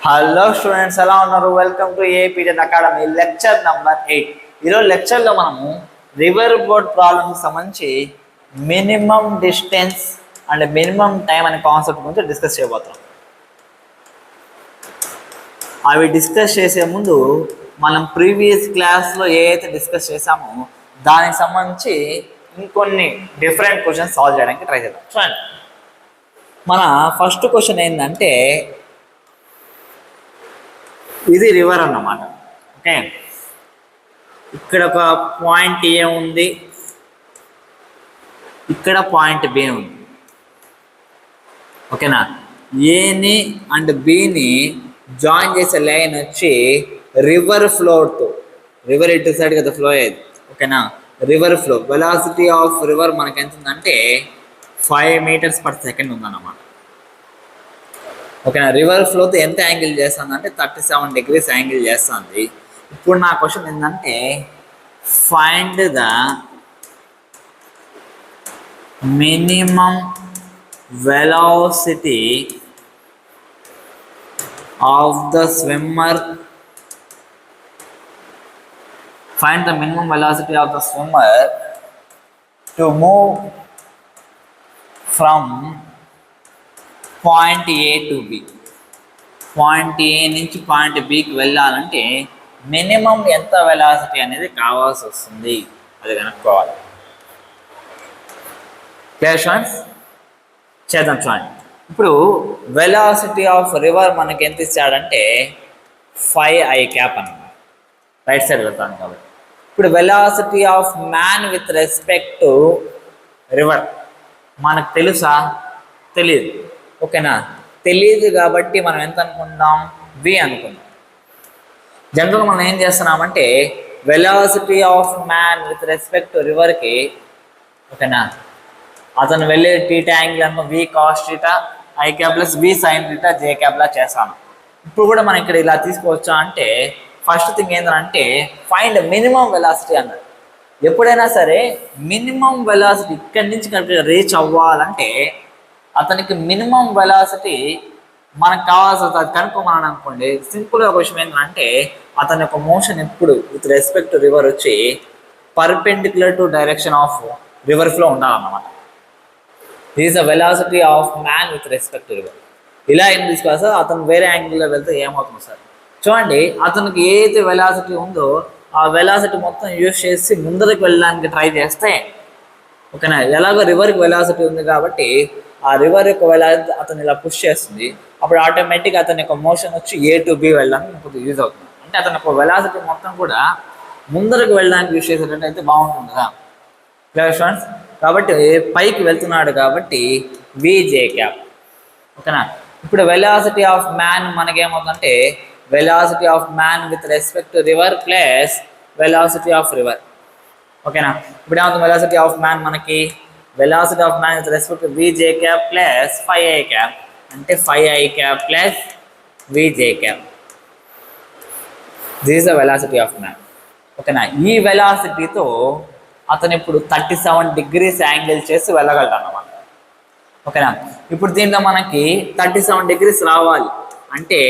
Hello students, ఎలా ఉన్నారు? Welcome to ఏపీడెన్ అకాడమీ లెక్చర్ నెంబర్ 8. ఈరోజు లెక్చర్లో మనము రివర్ బోర్డ్ ప్రాబ్లమ్కి సంబంధించి minimum distance and minimum time అనే కాన్సెప్ట్ గురించి డిస్కస్ చేయబోతున్నాం. అవి డిస్కస్ చేసే ముందు మనం ప్రీవియస్ క్లాస్లో ఏదైతే డిస్కస్ చేసామో దానికి సంబంధించి ఇంకొన్ని డిఫరెంట్ క్వశ్చన్స్ సాల్వ్ చేయడానికి ట్రై చేద్దాం. చూడండి, మన ఫస్ట్ క్వశ్చన్ ఏంటంటే, ఇది రివర్ అన్నమాట. ఓకే, ఇక్కడ ఒక పాయింట్ ఏ ఉంది, ఇక్కడ పాయింట్ బి ఉంది. ఓకేనా, ఏని అండ్ బిని జాయిన్ చేసే లైన్ వచ్చి రివర్ ఫ్లోతో, రివర్ ఇటు సైడ్ కదా ఫ్లో అయ్యేది. ఓకేనా, river flow velocity of river మనకి ఎంత ఉందంటే 5 meters per second ఉందన్నమాట. ఓకేనా, రివర్ ఫ్లోతో ఎంత యాంగిల్ చేస్తుంది అంటే 37 degrees యాంగిల్ చేస్తుంది. ఇప్పుడు నా క్వశ్చన్ ఏంటంటే, find the minimum velocity of the swimmer, find the minimum velocity of the swimmer to move from point A to B. Point A నుంచి పాయింట్ బికి వెళ్ళాలంటే మినిమం ఎంత వెలాసిటీ అనేది కావాల్సి వస్తుంది, అది కనుక్కోవాలి. Clear students? చేద్దాం. చూడండి, ఇప్పుడు వెలాసిటీ ఆఫ్ రివర్ మనకి ఎంత ఇచ్చాడంటే 5i క్యాప్ అన్నమాట. రైట్ సైడ్ వెళ్తాను కాబట్టి. ఇప్పుడు velocity of man with respect to river మనకు తెలుసా? తెలియదు. ఓకేనా, తెలియదు కాబట్టి మనం ఎంత అనుకుందాం? v అనుకుందాం. జనరల్గా మనం ఏం చేస్తున్నామంటే velocity of man with respect to రివర్కి, ఓకేనా, అతను వెళ్ళే టీటా యాంగిల్ అనుకో v cos θ i cap plus v sin θ j cap లా చేస్తాను. ఇప్పుడు కూడా మనం ఇక్కడ ఇలా తీసుకోవచ్చా అంటే, ఫస్ట్ థింగ్ ఏంటంటే ఫైండ్ మినిమం వెలాసిటీ అన్నది. ఎప్పుడైనా సరే మినిమం వెలాసిటీ ఇక్కడి నుంచి కరెక్ట్గా రీచ్ అవ్వాలంటే అతనికి మినిమం వెలాసిటీ మనకు కావాల్సింది, అది కనుక్కోమని అనుకోండి. సింపుల్గా క్వశ్చన్ ఏంటంటే, అతని యొక్క మోషన్ ఎప్పుడు విత్ రెస్పెక్ట్ టు రివర్ వచ్చి perpendicular to direction of river flow ఉండాలన్నమాట. Is the velocity of man with respect to river. ఇలా ఏం తీసుకోవాలి సార్? అతను వేరే యాంగిల్లో వెళ్తే ఏమవుతుంది సార్? చూడండి, అతనికి ఏదైతే వెలాసిటీ ఉందో ఆ వెలాసిటీ మొత్తం యూజ్ చేసి ముందరికి వెళ్ళడానికి ట్రై చేస్తే, ఓకేనా, ఎలాగో రివర్కి వెలాసిటీ ఉంది కాబట్టి ఆ రివర్ యొక్క వెలాసిటీ అతను ఇలా పుష్ చేస్తుంది. అప్పుడు ఆటోమేటిక్గా అతని యొక్క మోషన్ వచ్చి ఏ టు బి వెళ్ళడానికి కొద్దిగా యూజ్ అవుతుంది. అంటే అతని యొక్క వెలాసిటీ మొత్తం కూడా ముందరకు వెళ్ళడానికి యూజ్ చేసేటట్టు అయితే బాగుంటుంది కదా. Clear students? కాబట్టి పైకి వెళ్తున్నాడు కాబట్టి విజే క్యాప్. ఓకేనా, ఇప్పుడు వెలాసిటీ ఆఫ్ మ్యాన్ మనకేమవుతుందంటే velocity of man with respect to river plus velocity of river. ఓకేనా, ఇప్పుడు ఏమవుతుంది? వెలాసిటీ ఆఫ్ మ్యాన్ మనకి velocity of man with respect to V J cap plus 5i cap, అంటే 5i cap plus V J cap. This is the velocity of man. ఓకేనా, ఈ వెలాసిటీతో అతను ఇప్పుడు 37 degrees angle చేసి వెళ్ళగలడు అన్నమాట. ఓకేనా, ఇప్పుడు దీంట్లో మనకి 37 degrees రావాలి అంటే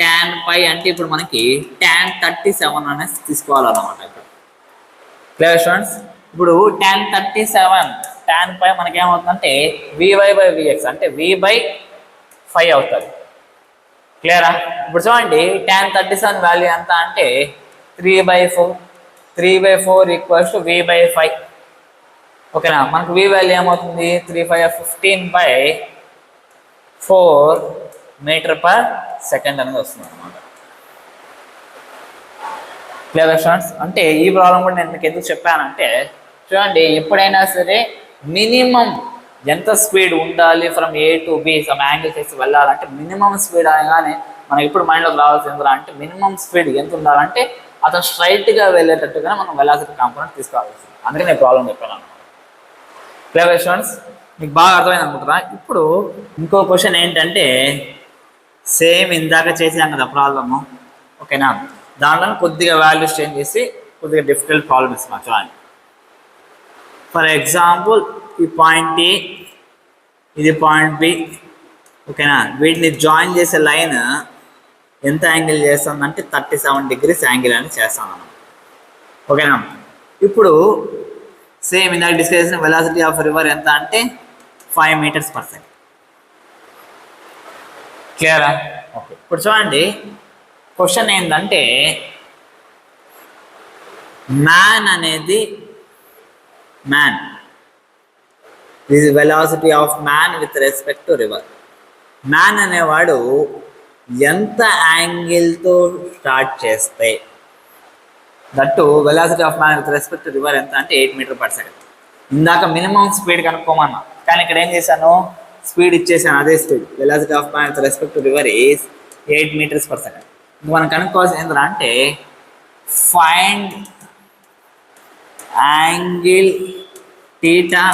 tan π అంటే ఇప్పుడు మనకి tan 37 అనేసి తీసుకోవాలన్నమాట. ఇప్పుడు క్లియర్ స్టూడెంట్స్? ఇప్పుడు tan 37 tan π మనకి ఏమవుతుందంటే vy/vx అంటే v/5 అవుతుంది. క్లియరా? ఇప్పుడు చూడండి, tan 37 వాల్యూ ఎంత అంటే 3/4. 3/4 ఈక్వల్స్ టు v/5. ఓకేనా, మనకు v వాల్యూ ఏమవుతుంది? 3/5 15/4 మీటర్ పర్ సెకండ్ అనేది వస్తుంది అనమాట. Clear students? అంటే ఈ ప్రాబ్లం కూడా నేను మీకు ఎందుకు చెప్పానంటే, చూడండి, ఎప్పుడైనా సరే మినిమం ఎంత స్పీడ్ ఉండాలి from A to be some angle చేసి వెళ్ళాలంటే మినిమం స్పీడ్ అనగానే మనకి ఇప్పుడు మైండ్లోకి రావాల్సింది అంటే మినిమం స్పీడ్ ఎంత ఉండాలంటే అతను స్ట్రైట్గా వెళ్ళేటట్టుగా మనం వెలాసిటీ కాంపోనెంట్ తీసుకోవాల్సింది. అందుకే నేను ప్రాబ్లం చెప్పాను అనమాట. Clear students? మీకు బాగా అర్థమైంది అనుకుంటున్నా. ఇప్పుడు ఇంకో క్వశ్చన్ ఏంటంటే, సేమ్ ఇందాక చేసాం కదా ప్రాబ్లము. ఓకేనా, దాంట్లో కొద్దిగా వాల్యూస్ చేంజ్ చేసి కొద్దిగా డిఫికల్ట్ ప్రాబ్లమ్ ఇస్తున్నాను. చూడండి, ఫర్ ఎగ్జాంపుల్ ఈ పాయింట్ ఏ, ఇది పాయింట్ బి. ఓకేనా, వీటిని జాయిన్ చేసే లైన్ ఎంత యాంగిల్ చేస్తుందంటే 37 degrees యాంగిల్ అని చేస్తాను. ఓకేనా? ఇప్పుడు సేమ్ ఇందాక డిస్కస్ చేసిన వెలాసిటీ ఆఫ్ రివర్ ఎంత అంటే 5 meters per second. క్లియరా? ఓకే. ఇప్పుడు చూడండి, క్వశ్చన్ ఏంటంటే man this velocity of man with respect to river. Man అనేవాడు ఎంత యాంగిల్తో స్టార్ట్ చేస్తే, that velocity of man with respect to river ఎంత అంటే 8 meters per second. ఇందాక మినిమం స్పీడ్ కనుక్కోమన్నా, కానీ ఇక్కడ ఏం చేశాను, స్పీడ్ ఇచ్చేసాను. అదే speed velocity of man with respect to river is 8 meters per second. మనం కనుక్కోవాల్సింది ఏంటంటే find angle theta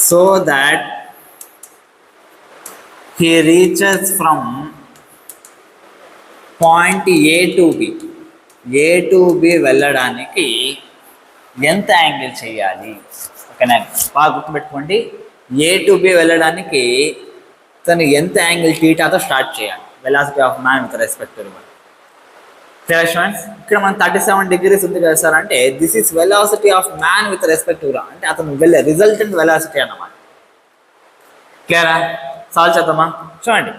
so that he reaches from point A to B. A to B వెళ్ళడానికి ఎంత యాంగిల్ చేయాలి? ఓకేనా? బాగా గుర్తుపెట్టుకోండి, A to B వెళ్ళడానికి తను ఎంత యాంగిల్ థీటాతో స్టార్ట్ చేయాలి velocity of man with respect to river. Students, ఇక్కడ మనం 37 degrees ఉంది కదా సార్ అంటే this is velocity of man with respect to river, అంటే అతను రిజల్టెంట్ వెలాసిటీ అన్నమాట. క్లియరా? సాల్వ్ చేద్దామా? చూడండి,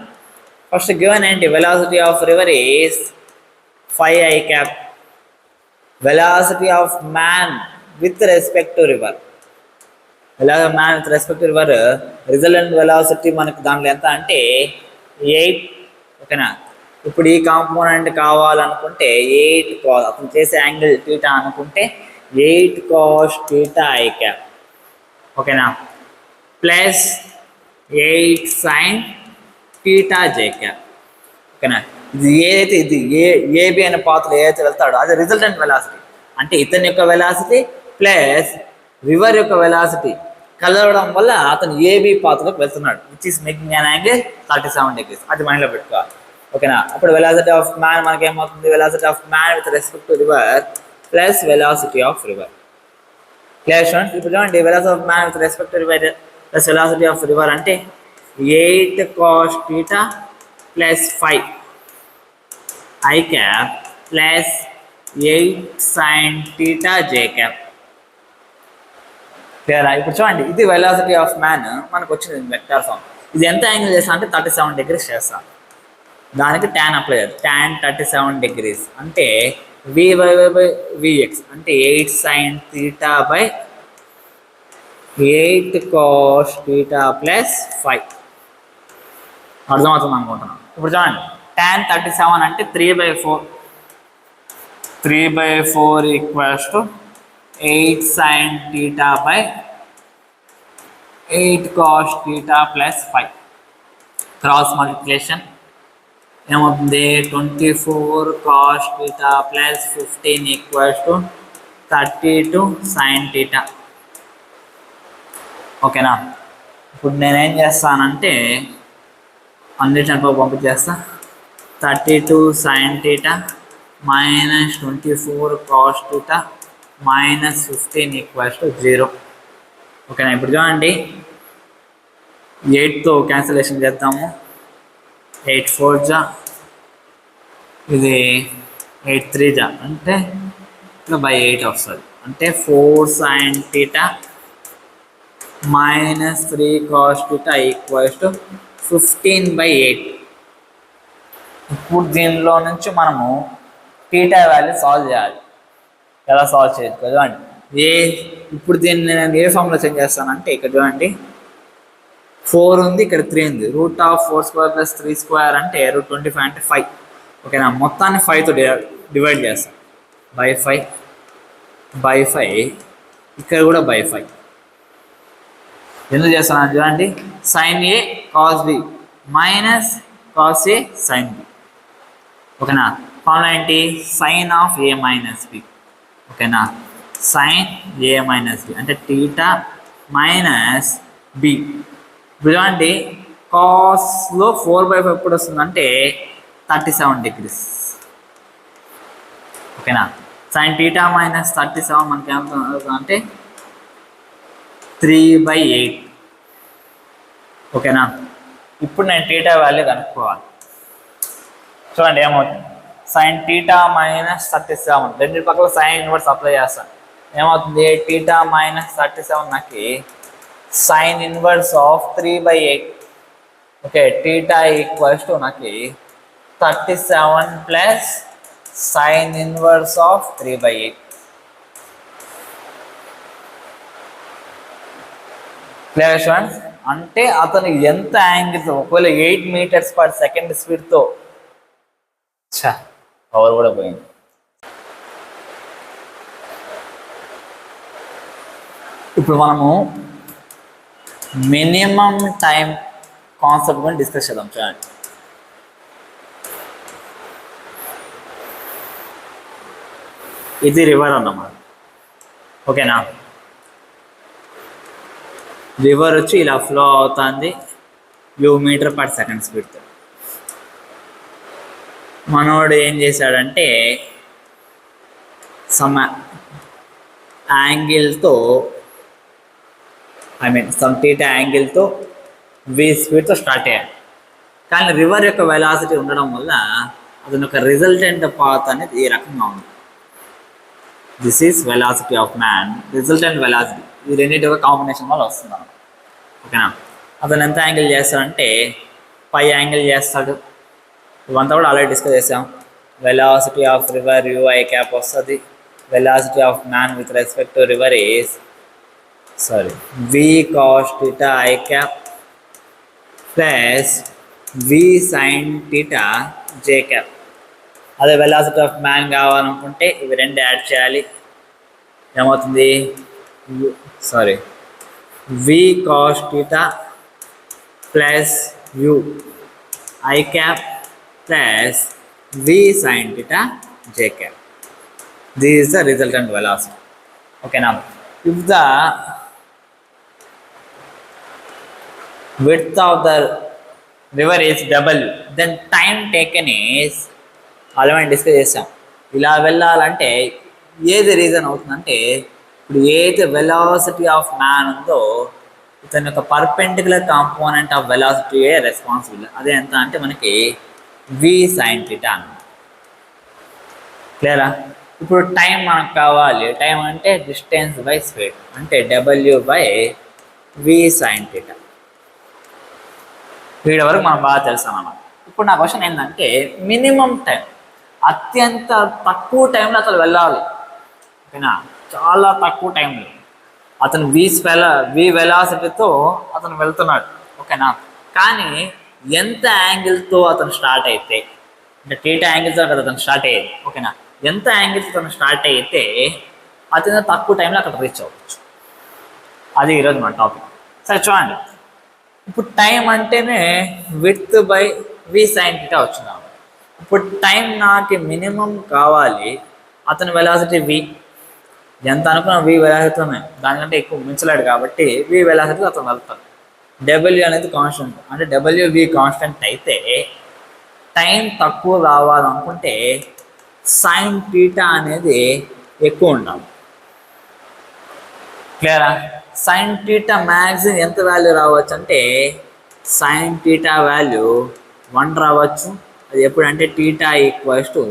ఫస్ట్ గివెన్ ఏంటి, velocity of river is 5i cap. Velocity of man with respect to river, man with respect to river resultant velocity మనకి దాంట్లో ఎంత అంటే 8. ఓకేనా? ఇప్పుడు ఈ కాంపోనెంట్ కావాలనుకుంటే 8 cos, అతను చేసే యాంగిల్ థీటా అనుకుంటే 8 cos theta i cap. ఓకేనా? Plus 8 sin theta j cap. ఓకేనా? ఇది ఏదైతే ఇది ఏబి అనే పాత్రలో ఏదైతే వెళ్తాడో అది రిజల్టెంట్ వెలాసిటీ, అంటే ఇతని యొక్క వెలాసిటీ ప్లస్ రివర్ యొక్క వెలాసిటీ కలవడం వల్ల అతను ఏబి పాత్రలోకి వెళ్తున్నాడు, which is making an angle 37 degrees. అది మైండ్లో పెట్టుకోవాలి. ఓకేనా? అప్పుడు వెలాసిటీ ఆఫ్ మ్యాన్ మనకి ఏమవుతుంది, velocity of man with respect to river plus velocity of river. Clear students? ఇప్పుడు చూడండి, velocity of man with respect to river plus velocity of river అంటే 8 cos theta plus 5 i cap plus 8 sin theta j cap. క్లియరా? ఇప్పుడు చూడండి, ఇది velocity of man మనకు వచ్చింది vector form. ఇది ఎంత యాంగిల్ చేస్తా అంటే 37 degrees చేస్తాను. దానికి tan అప్లై చేయాలి. tan 37 degrees అంటే v by vx అంటే 8 sin theta by 8 cos theta plus 5. అర్థమవుతుంది అనుకుంటున్నాను. ఇప్పుడు చూడండి, tan 37 అంటే 3/4. 3/4 equals to 8 sin theta by 8 cos theta plus 5. Cross multiplication ఏమవుతుంది, 24 cos theta plus 15 equals to 32 sin theta. ఓకేనా? ఇప్పుడు నేనేం చేస్తానంటే అన్నిటిని పంపించేస్తా. 32 sin theta minus 24 cos theta minus 15 equals to 0. ఓకేనా? ఇప్పుడు చూడండి, 8తో క్యాన్సిలేషన్ చేద్దాము. 8 4 జా, ఇది 8 3 జా అంటే ఇట్లా బై 8 వస్తుంది. అంటే 4 sin theta minus 3 cos theta equals to 15/8. ఇప్పుడు దీనిలో నుంచి మనము థీటా వాల్యూ సాల్వ్ చేయాలి. ఎలా సాల్వ్ చేయొచ్చు చూడండి. ఇప్పుడు దీన్ని నేను ఏ ఫామ్లో చేంజ్ చేస్తానంటే ఇక్కడ చూడండి, 4 ఉంది, ఇక్కడ 3 ఉంది. √4² + 3² అంటే √25 అంటే 5. ఓకేనా? మొత్తాన్ని 5తో డివైడ్ చేస్తాం. /5 ఇక్కడ కూడా /5. ఎందుకు చేస్తాను చూడండి, sin A cos B minus cos A sin B. ఓకేనా? ఫార్ములా ఏంటి, sin of A minus B. ఓకేనా? sin A మైనస్ B అంటే థీటా మైనస్ B. చూడండి, కాస్లో 4/5 ఎప్పుడు వస్తుందంటే 37 degrees. ఓకేనా? sin theta మైనస్ 37 మనకి ఏమవుతుంది అంటే 3/8. ఓకేనా? ఇప్పుడు నేను థీటా వాల్యూ కనుక్కోవాలి. చూడండి ఏమవుతుంది, సైన్ టీటా మైనస్ 37, రెండు పక్కల సైన్ ఇన్వర్స్ అప్లై చేస్తాను, ఏమవుతుంది టీటా మైనస్ 37 నాకు sine inverse of 3/8. Okay, theta equals to నాకు 37 plus sine inverse of 3/8. Clear students? అంటే అతను ఎంత యాంగిల్తో, ఒకవేళ 8 మీటర్స్ పర్ సెకండ్ స్పీడ్తో, పవర్ కూడా పోయింది. ఇప్పుడు మనము మినిమం టైం కాన్సెప్ట్ గురించి డిస్కస్ చేద్దాం. చూడండి, ఇది రివర్ అన్నమాట. ఓకేనా, రివర్ వచ్చి ఇలా ఫ్లో అవుతుంది మీటర్ పర్ సెకండ్ స్పీడ్తో. మనోడు ఏం చేశాడంటే సమ్ యాంగిల్తో, సమ్ టీటా యాంగిల్తో v స్పీడ్తో స్టార్ట్ అయ్యాడు. కానీ రివర్ యొక్క వెలాసిటీ ఉండడం వల్ల అతని యొక్క రిజల్టెంట్ పాత్ అనేది ఈ రకంగా ఉంది. This is velocity of man, resultant velocity, ఈ రెండింటి యొక్క కాంబినేషన్ వల్ల వస్తుంది. ఓకేనా, అతను ఎంత యాంగిల్ చేస్తాడంటే పై యాంగిల్ చేస్తాడు. ఇవంతా కూడా ఆల్రెడీ డిస్కస్ చేసాం. Velocity of river ui cap వస్తుంది. Velocity of man with respect to river is v cos theta I cap plus v sin theta j cap. అదే వెలాసిటీ ఆఫ్ మ్యాన్ కావాలనుకుంటే ఇవి రెండు యాడ్ చేయాలి. ఏమవుతుంది, v cos theta plus u I cap plus v sin theta j cap. This is the resultant velocity. Okay, now if the width of the river is w, then time taken is, already discuss చేసాం. ఇలా వెళ్ళాలంటే ఏది reason అవుతుందంటే, ఇప్పుడు ఏదైతే velocity of man ఉందో ఇతని యొక్క పర్పెండిక్యులర్ కాంపోనెంట్ ఆఫ్ వెలాసిటీయే రెస్పాన్సిబుల్. అదే ఎంత అంటే మనకి v sin theta అన్నమాట. క్లియరా? ఇప్పుడు టైం మనకు కావాలి. టైం అంటే డిస్టెన్స్ బై స్పీడ్, అంటే w by v sin theta. వీడి వరకు మనం బాగా తెలుసాం అన్నమాట. ఇప్పుడు నా క్వశ్చన్ ఏంటంటే, మినిమం టైం, అత్యంత తక్కువ టైంలో అతను వెళ్ళాలి. ఓకేనా, చాలా తక్కువ టైంలో అతను v వెలాసిటీతో అతను వెళ్తున్నాడు. ఓకేనా, కానీ ఎంత యాంగిల్తో అతను స్టార్ట్ అయితే, అంటే టీటా యాంగిల్తో కదా అతను స్టార్ట్ అయ్యేది. ఓకేనా, ఎంత యాంగిల్తో అతను స్టార్ట్ అయితే అతను తక్కువ టైంలో అక్కడ రీచ్ అవ్వచ్చు. అది ఈరోజు మన టాపిక్. సరే చూడండి, ఇప్పుడు టైం అంటేనే width by v sin theta వచ్చిందాం. ఇప్పుడు టైం నాకు మినిమం కావాలి. అతని వెలాసిటీ v, ఎంత అనుకున్నా v వెలాసిటీనే, దానికంటే ఎక్కువ మించలేడు కాబట్టి v వెలాసిటీతో అతను వెళ్తాడు. w అనేది కాన్స్టెంట్, అంటే w కాన్స్టెంట్ అయితే టైం తక్కువ కావాలనుకుంటే సైన్ టీటా అనేది ఎక్కువ ఉండాలి. క్లియరా? సైన్ టీటా మ్యాక్సిమం ఎంత వాల్యూ రావచ్చు అంటే సైన్ టీటా వాల్యూ 1 రావచ్చు. అది ఎప్పుడంటే టీటా ఈక్వల్స్ టు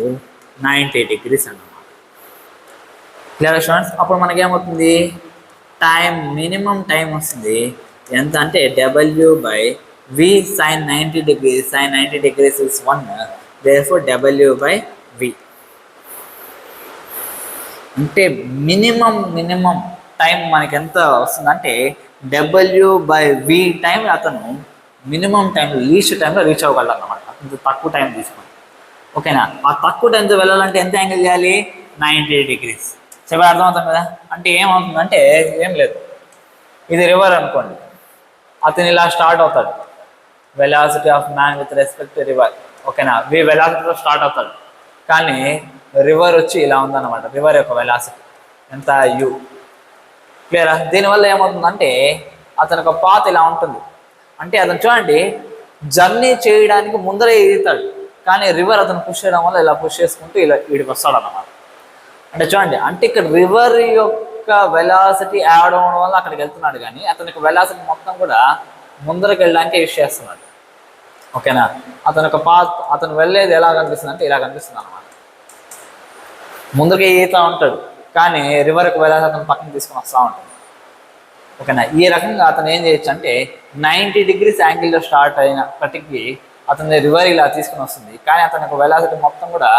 90 degrees అన్నమాట. Clear students? అప్పుడు మనకేమవుతుంది, టైం మినిమం టైం వస్తుంది ఎంత అంటే w by v sin 90 degrees. sin 90 degrees is 1, therefore w by v. అంటే మినిమం టైం మనకి ఎంత వస్తుందంటే w బై v టైం అతను మినిమం టైంలో, లీస్ట్ టైంలో రీచ్ అవ్వగలరు అన్నమాట. అతను తక్కువ టైం తీసుకొని. ఓకేనా, ఆ తక్కువ టైంతో వెళ్ళాలంటే ఎంత యాంగిల్ చేయాలి, 90 degrees. చెప్పి అర్థమవుతుంది కదా? అంటే ఏమవుతుందంటే ఏం లేదు, ఇది రివర్ అనుకోండి, అతను ఇలా స్టార్ట్ అవుతాడు. Velocity of man with respect to river. ఓకేనా, v వెలాసిటీతో స్టార్ట్ అవుతాడు, కానీ రివర్ వచ్చి ఇలా ఉందన్నమాట. రివర్ యొక్క వెలాసిటీ ఎంత, u. క్లియరా? దీనివల్ల ఏమవుతుందంటే అతని ఒక పాత్ ఇలా ఉంటుంది. అంటే అతను చూడండి, జర్నీ చేయడానికి ముందరే ఎదుగుతాడు, కానీ రివర్ అతను పుష్ చేయడం వల్ల ఇలా పుష్ చేసుకుంటూ ఇలా వీడికి వస్తాడు అన్నమాట. అంటే చూడండి, అంటే ఇక్కడ రివర్ యొక్క వెలాసిటీ యాడ్ అవ్వడం వల్ల అక్కడికి వెళ్తున్నాడు, కానీ అతనికి వెలాసిటీ మొత్తం కూడా ముందరకు వెళ్ళడానికి యూజ్ చేస్తున్నాడు. ఓకేనా. అతను ఒక అతను వెళ్ళేది ఎలా కనిపిస్తుంది అంటే ఇలా కనిపిస్తుంది అనమాట. ముందుకు ఈత ఉంటాడు కానీ రివర్కి వెళ్ళాలి అతను పక్కన తీసుకుని వస్తూ ఉంటాడు. ఓకేనా. ఈ రకంగా అతను ఏం చేయొచ్చు అంటే 90 degrees యాంగిల్లో స్టార్ట్ అయినప్పటికీ అతని రివర్ ఇలా తీసుకుని వస్తుంది, కానీ అతని యొక్క వెలాసిటీ మొత్తం కూడా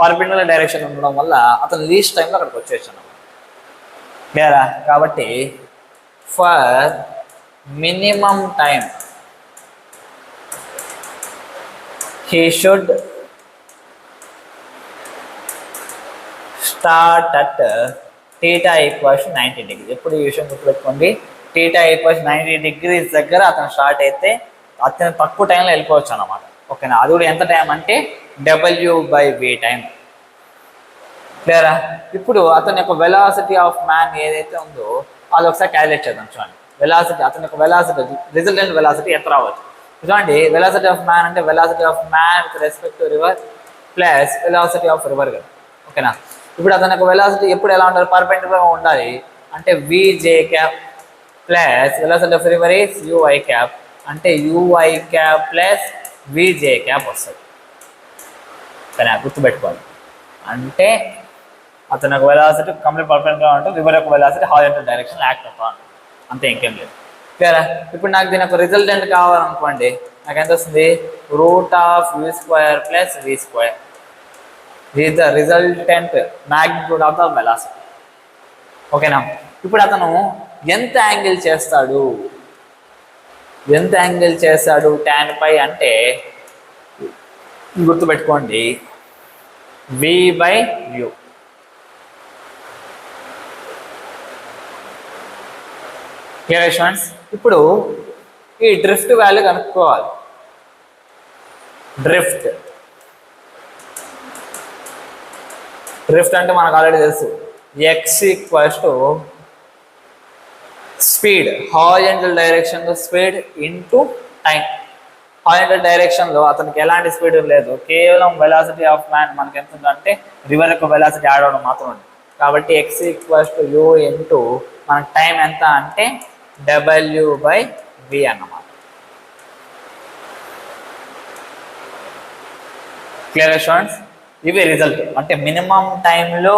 పర్పెండిక్యులర్ డైరెక్షన్ ఉండడం వల్ల అతను లీస్ట్ టైంలో అక్కడికి వచ్చేసాను అన్నమాట. క్లియరా. కాబట్టి for minimum time he should start at theta equals 90 degrees. ఎప్పుడు ఈ విషయం గుర్తుపెట్టుకోండి, theta equals 90 degrees దగ్గర అతను స్టార్ట్ అయితే అతను తక్కువ టైంలో వెళ్ళిపోవచ్చు అనమాట. ఓకేనా. అది కూడా ఎంత టైం అంటే W/V టైం. క్లియరా. ఇప్పుడు అతని యొక్క వెలాసిటీ ఆఫ్ మ్యాన్ ఏదైతే ఉందో అది ఒకసారి క్యాలిక్యులేట్ చేద్దాం. చూడండి, వెలాసిటీ అతని యొక్క వెలాసిటీ రిజల్టెంట్ వెలాసిటీ ఎంత రావచ్చు చూడండి. వెలాసిటీ ఆఫ్ మ్యాన్ అంటే velocity of man with respect to river plus velocity of river కదా. ఓకేనా. ఇప్పుడు అతని యొక్క వెలాసిటీ ఎప్పుడు ఎలా ఉండాలి, పర్పెండిక్యులర్గా ఉండాలి. అంటే VJ cap plus velocity of river is UI cap, అంటే UI cap plus VJ cap వస్తుంది. ఓకేనా, గుర్తుపెట్టుకోవాలి. అంటే అతని యొక్క వెలాసిటీ కంప్లీట్ పర్పెండిక్యులర్గా ఉంటుంది, రివర్ యొక్క వెలాసిటీ హారిజాంటల్ డైరెక్షన్ యాక్ట్ అవుతా ఉంటుంది, అంతే, ఇంకేం లేదు. క్లియరా. ఇప్పుడు నాకు దీని యొక్క రిజల్టెంట్ కావాలనుకోండి, నాకు ఎంత వస్తుంది, √(u² + v². Is the resultant magnitude of the velocity. ఓకేనా. ఇప్పుడు అతను ఎంత యాంగిల్ చేస్తాడు tan π అంటే గుర్తుపెట్టుకోండి V/u. Clear students. ఇప్పుడు ఈ డ్రిఫ్ట్ వాల్యూ కనుక్కోవాలి. డ్రిఫ్ట్ అంటే మనకు ఆల్రెడీ తెలుసు, x = స్పీడ్, హారిజాంటల్ డైరెక్షన్లో స్పీడ్ ఇంటూ టైం. హారిజాంటల్ డైరెక్షన్లో అతనికి ఎలాంటి స్పీడ్ లేదు, కేవలం వెలాసిటీ ఆఫ్ మ్యాన్ మనకి ఎంత ఉందంటే రివర్ యొక్క వెలాసిటీ యాడ్ అవ్వడం మాత్రం ఉంది. కాబట్టి x = u ఇంటూ మనకు టైం ఎంత అంటే W/V అన్నమాట. Clear students. ఇవి రిజల్ట్. అంటే మినిమం టైంలో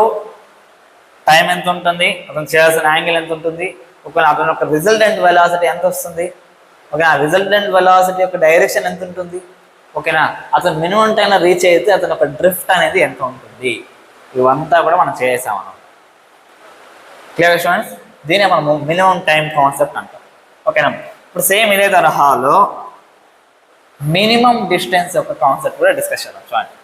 టైం ఎంత ఉంటుంది, అతను చేయాల్సిన యాంగిల్ ఎంత ఉంటుంది, ఒకవేళ అతని యొక్క రిజల్టెంట్ వెలాసిటీ ఎంత వస్తుంది, ఓకేనా, రిజల్టెంట్ వెలాసిటీ యొక్క డైరెక్షన్ ఎంత ఉంటుంది, ఓకేనా, అతను మినిమం టైంలో రీచ్ అయితే అతని యొక్క డ్రిఫ్ట్ అనేది ఎంత ఉంటుంది, ఇవంతా కూడా మనం చేసాం అన్నమాట. Clear students. దీనే మనము మినిమం టైం కాన్సెప్ట్ అంటాం. ఓకేనా. ఇప్పుడు సేమ్ ఇదే తరహాలో మినిమం డిస్టెన్స్ యొక్క కాన్సెప్ట్ కూడా డిస్కస్ చేద్దాం. చూడండి,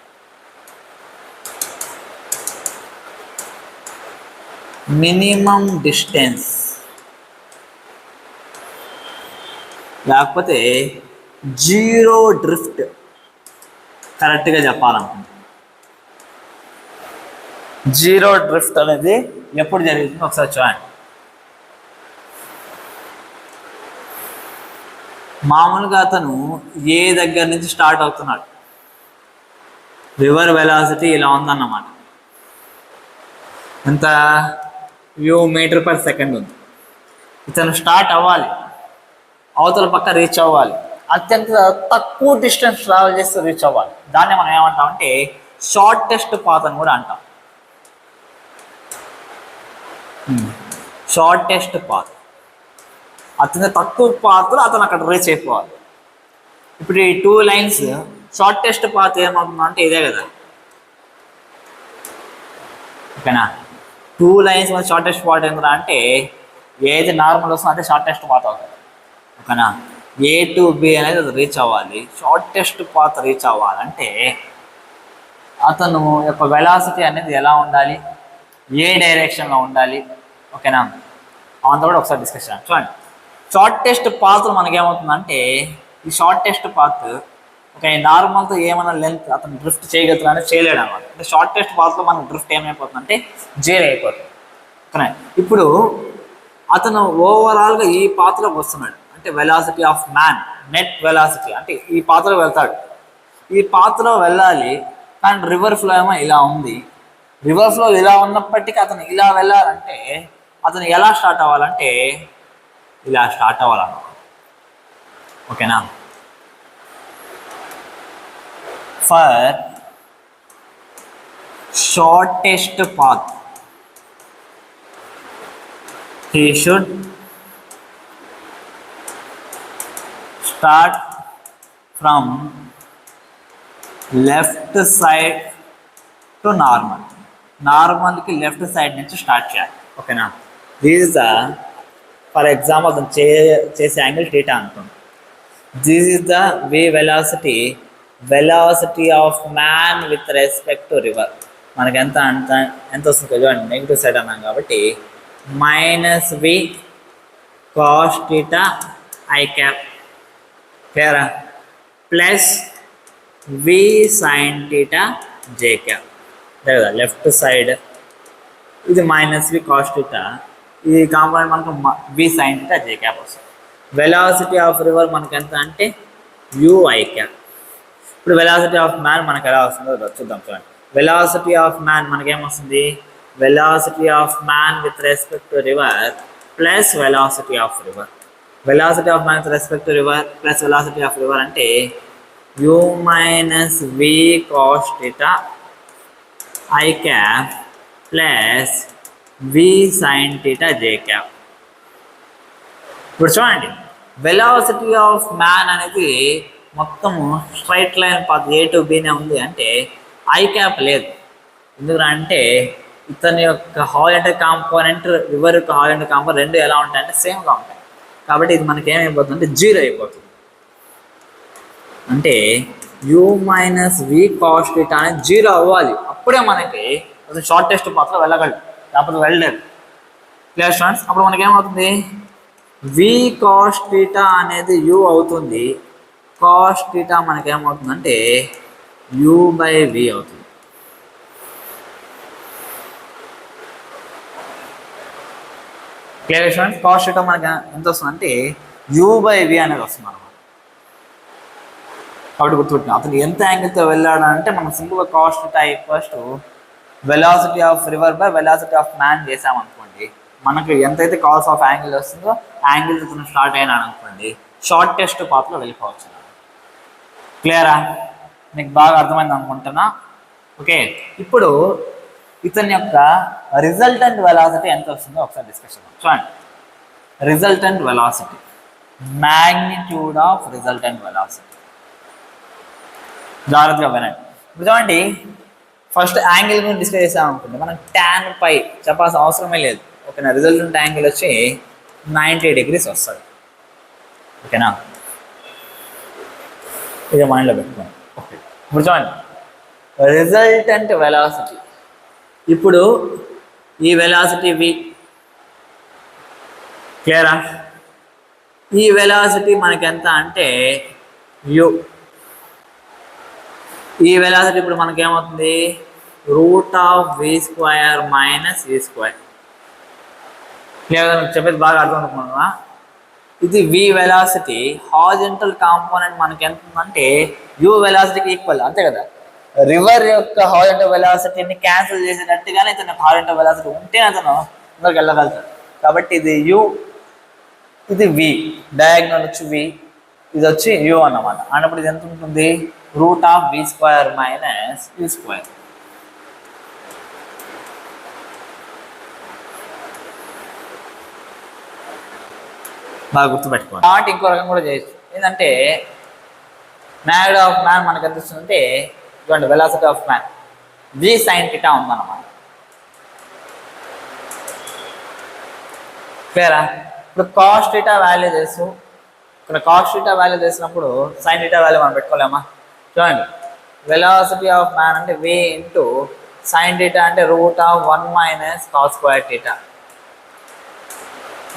మినిమం డిస్టెన్స్ లేకపోతే జీరో డ్రిఫ్ట్ కరెక్ట్గా చెప్పాలనుకుంటున్నాను. జీరో డ్రిఫ్ట్ అనేది ఎప్పుడు జరుగుతుందో ఒకసారి చూడండి. మామూలుగా అతను ఏ దగ్గర నుంచి స్టార్ట్ అవుతున్నాడు, రివర్ వెలాసిటీ ఇలా ఉందన్నమాట. ఎంత, u m/s ఉంది. ఇతను స్టార్ట్ అవ్వాలి, అవతల పక్క రీచ్ అవ్వాలి, అత్యంత తక్కువ డిస్టెన్స్ ట్రావెల్ చేస్తూ రీచ్ అవ్వాలి. దాన్ని మనం ఏమంటామంటే షార్టెస్ట్ పాత్ అని కూడా అంటాం. షార్టెస్ట్ పాత్, అత్యంత తక్కువ పాత్రలో అతను అక్కడ రీచ్ అయిపోవాలి. ఇప్పుడు ఈ 2 lines షార్టెస్ట్ పాత్ ఏమవుతుందంటే అంటే ఇదే కదా. ఓకేనా. 2 lines మన షార్టెస్ట్ పాత్ ఏంటంటే అంటే ఏది నార్మల్ వస్తుందో అదే షార్టెస్ట్ పాత్ అవుతుంది. ఓకేనా. A to B అనేది అది రీచ్ అవ్వాలి. షార్టెస్ట్ పాత్ రీచ్ అవ్వాలంటే అతను యొక్క వెలాసిటీ అనేది ఎలా ఉండాలి, ఏ డైరెక్షన్లో ఉండాలి, ఓకేనా, అవంతా కూడా ఒకసారి డిస్కస్ చేయాలి. చూడండి, షార్టెస్ట్ పాత్ మనకేమవుతుందంటే ఈ షార్టెస్ట్ పాత్ ఓకే నార్మల్తో ఏమైనా లెంత్ అతను డ్రిఫ్ట్ చేయగలుగుతాడని చేయలేడు అనమాట. అంటే షార్టెస్ట్ పాత్లో మనకు డ్రిఫ్ట్ ఏమైపోతుందంటే జీరో అయిపోతుంది. ఓకే. ఇప్పుడు అతను ఓవరాల్గా ఈ పాత్రలోకి వస్తున్నాడు, అంటే velocity of man, net velocity అంటే ఈ పాత్రలో వెళ్తాడు. ఈ పాత్రలో వెళ్ళాలి కానీ రివర్ ఫ్లో ఏమో ఇలా ఉంది. రివర్ ఫ్లో ఇలా ఉన్నప్పటికీ అతను ఇలా వెళ్ళాలంటే అతను ఎలా స్టార్ట్ అవ్వాలంటే ఇలా స్టార్ట్ అవ్వాలన్నమాట. ఓకేనా. For shortest path he should start from left side to normal. నార్మల్కి లెఫ్ట్ సైడ్ నుంచి స్టార్ట్ చేయాలి. ఓకేనా? This is the for example అతను చేసే యాంగిల్ టీటా అనుకోండి. This is the way velocity of man with respect to river. మనకి ఎంత వస్తుంది చూడండి, నెగిటివ్ సైడ్ అన్నాం కాబట్టి minus we cos theta I cap, క్లియరా, plus V sine theta J cap. అంతే కదా, లెఫ్ట్ సైడ్ ఇది మైనస్ వి కాస్ టీటా, ఈ కాంపోనెంట్ మనకు V sine theta J cap వస్తుంది. వెలాసిటీ ఆఫ్ రివర్ మనకి ఎంత అంటే యూఐ క్యాప్. ఇప్పుడు వెలాసిటీ ఆఫ్ మ్యాన్ మనకు ఎలా వస్తుందో చూద్దాం. చూడండి, వెలాసిటీ ఆఫ్ మ్యాన్ మనకేమొస్తుంది, velocity of man with respect to river plus velocity of river. Velocity of man with respect to river plus velocity of river అంటే u minus v cos theta I cap plus v sin theta j cap. ఇప్పుడు చూడండి, velocity of man అనేది మొత్తము straight line path a to b నే ఉంది అంటే I cap లేదు. ఎందుకంటే ఇతని యొక్క హారిజాంటల్ కాంపోనెంట్ రివర్ యొక్క హారిజాంటల్ కాంపోనెంట్ రెండు ఎలా ఉంటాయంటే సేమ్గా ఉంటాయి. కాబట్టి ఇది మనకి ఏమైపోతుంది అంటే జీరో అయిపోతుంది. అంటే యూ మైనస్ వి కాస్ టీటా అనేది జీరో అవ్వాలి, అప్పుడే మనకి అసలు షార్టెస్ట్ పాత్ర వెళ్ళగలదు, లేకపోతే వెళ్ళలేదు. Clear students? అప్పుడు మనకి ఏమవుతుంది, వి కాస్ టీటా అనేది యూ అవుతుంది, కాస్ టీటా మనకి ఏమవుతుందంటే యూ బై వి అవుతుంది. Clear students? కాస్ థీటా మనకి ఎంత వస్తుంది అంటే యూ బై వి అనేది వస్తుంది అనమాట. కాబట్టి గుర్తుపెట్టిన అతను ఎంత యాంగిల్తో వెళ్ళాడు అంటే మనం సింపుల్గా cos theta equals to velocity of river by velocity of man చేసామనుకోండి, మనకి ఎంతైతే కాస్ ఆఫ్ యాంగిల్ వస్తుందో యాంగిల్ ఇతను స్టార్ట్ అయినాడు అనుకోండి, షార్టెస్ట్ పాత్లో వెళ్ళిపోవచ్చు. క్లియరా? మీకు బాగా అర్థమైంది అనుకుంటున్నా. ఓకే, ఇప్పుడు ఇతని యొక్క రిజల్టెంట్ వెలాసిటీ ఎంత వస్తుందో ఒకసారి డిస్కషన్ చూడండి. Resultant velocity, magnitude of resultant velocity. జాగ్రత్తగా వినండి. ఇప్పుడు చూడండి, ఫస్ట్ యాంగిల్ గురించి డిస్కస్ చేసామనుకోండి, మనం tan పై చెప్పాల్సిన అవసరమే లేదు. ఓకేనా? రిజల్టెంట్ యాంగిల్ వచ్చి 90 degrees వస్తుంది. ఓకేనా? ఇది మైండ్లో పెట్టుకోండి. ఓకే, ఇప్పుడు చూడండి, రిజల్టెంట్ వెలాసిటీ. ఇప్పుడు ఈ వెలాసిటీ వి, క్లియరా? ఈ వెలాసిటీ మనకి ఎంత అంటే యు. ఈ వెలాసిటీ ఇప్పుడు మనకేమవుతుంది, root of we square minus V square. క్లియర్గా చెప్పేది బాగా అర్థం అనుకున్నా. ఇది వి వెలాసిటీ, హారిజాంటల్ కాంపోనెంట్ మనకి ఎంత ఉందంటే యు వెలాసిటీకి ఈక్వల్, అంతే కదా. రివర్ యొక్క హారిజాంటల్ వెలాసిటీని క్యాన్సిల్ చేసేటట్టుగానే ఇతను హారిజాంటల్ వెలాసిటీ ఉంటే అతను అందరికి వెళ్ళగలుగుతాడు. కాబట్టి ఇది యు, ఇది వి, డయాగ్నల్ వచ్చి వి, ఇది వచ్చి యు అన్నమాట. అన్నప్పుడు ఇది ఎంత ఉంటుంది, root of we square minus u square. బాగా గుర్తుపెట్టుకోండి. కాబట్టి ఇంకో రకం కూడా చేయొచ్చు. ఏంటంటే మ్యాగ్నిట్యూడ్ ఆఫ్ మ్యాన్ మనకు ఎంత వస్తుందంటే చూడండి, velocity of man V sine theta ఉందన్నమాట. క్లియరా? ఇప్పుడు కాస్ థీటా వాల్యూ చేసు, ఇక్కడ కాస్ థీటా వాల్యూ చేసినప్పుడు సైన్ థీటా వాల్యూ మనం పెట్టుకోలేమా? చూడండి, వెలాసిటీ ఆఫ్ మ్యాన్ అంటే వి ఇంటూ సైన్ థీటా అంటే root of 1 minus cos square theta.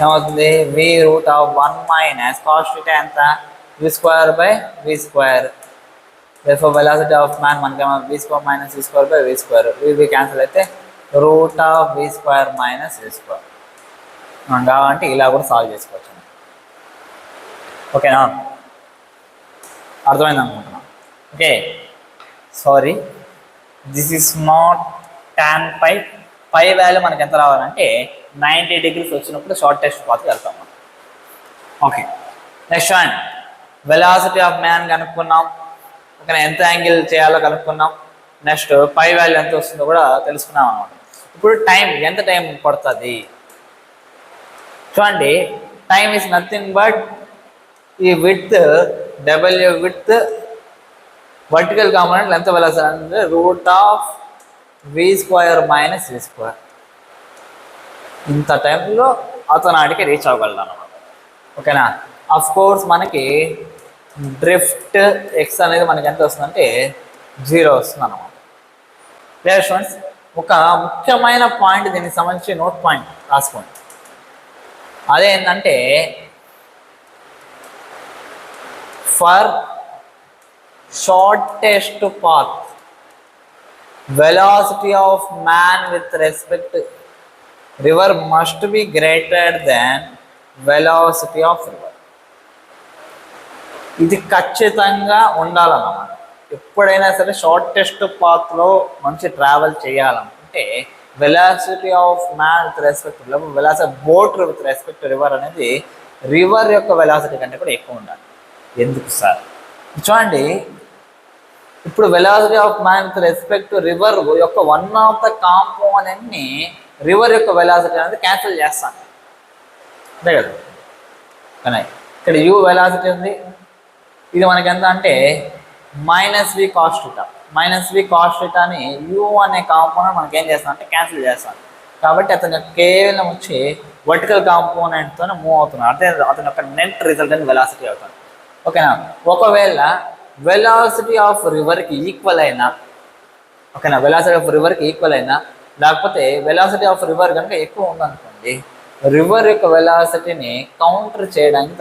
ఏమవుతుంది, V root of 1 minus cos theta ఎంత, V square by V square. therefore velocity of man మనకేమో v square minus v square by v square, v cancel అయితే రూట్ ఆఫ్ v square minus v square. మనం కావాలంటే ఇలా కూడా సాల్వ్ చేసుకోవచ్చు. ఓకేనా? అర్థమైంది అనుకుంటున్నా. Okay, sorry, this is not tan pi. Pi value మనకి ఎంత రావాలంటే 90 degrees వచ్చినప్పుడు షార్టెస్ట్ పాత్కి వెళ్తాం మనం. Okay, next one, velocity of man కనుక్కున్నాం. ఓకేనా, ఎంత యాంగిల్ చేయాలో కనుక్కున్నాం. నెక్స్ట్ పై వాల్యూ ఎంత వస్తుందో కూడా తెలుసుకున్నాం అనమాట. ఇప్పుడు టైం, ఎంత టైం పడుతుంది చూడండి. టైం ఈజ్ నథింగ్ బట్ ఈ width W width vertical component length velocity అంటే √v² మైనస్ v². ఇంత టైంలో అతను ఆడికి రీచ్ అవ్వగలడు అనమాట. ఓకేనా, అఫ్ కోర్స్ మనకి డ్రిఫ్ట్ ఎక్స్ అనేది మనకి ఎంత వస్తుందంటే 0 వస్తుంది అనమాట. లేదా స్టూడెంట్స్, ఒక ముఖ్యమైన పాయింట్ దీనికి సంబంధించి నోట్ పాయింట్ రాసుకోండి. అదేంటంటే for shortest path velocity of man with respect river must be greater than velocity of river. ఇది ఖచ్చితంగా ఉండాలన్నమాట. ఎప్పుడైనా సరే షార్టెస్ట్ పాత్లో మంచి ట్రావెల్ చేయాలనుకుంటే velocity of man with respect velocity boat with respect river అనేది రివర్ యొక్క వెలాసిటీ కంటే కూడా ఎక్కువ ఉండాలి. ఎందుకు సార్ చూడండి, ఇప్పుడు velocity of man with respect river యొక్క వన్ ఆఫ్ ద కాంపోనెంట్ని రివర్ యొక్క వెలాసిటీ అనేది క్యాన్సిల్ చేస్తాను, అంతే కదా. కానీ ఇక్కడ యూ వెలాసిటీ ఉంది, ఇది మనకి ఎంత అంటే -v cos θ. -v cos θ అని యూ అనే కాంపోనెంట్ మనకి ఏం చేస్తాం అంటే క్యాన్సిల్ చేస్తాం. కాబట్టి అతను కేవలం వచ్చి వర్టికల్ కాంపోనెంట్తోనే మూవ్ అవుతున్నాడు, అంటే అతని యొక్క నెట్ రిజల్టెంట్ వెలాసిటీ అవుతుంది. ఓకేనా, ఒకవేళ వెలాసిటీ ఆఫ్ రివర్కి ఈక్వల్ అయినా, ఓకేనా, వెలాసిటీ ఆఫ్ రివర్కి ఈక్వల్ అయినా లేకపోతే వెలాసిటీ ఆఫ్ రివర్ కనుక ఎక్కువ ఉందనుకోండి, రివర్ యొక్క వెలాసిటీని కౌంటర్ చేయడానికి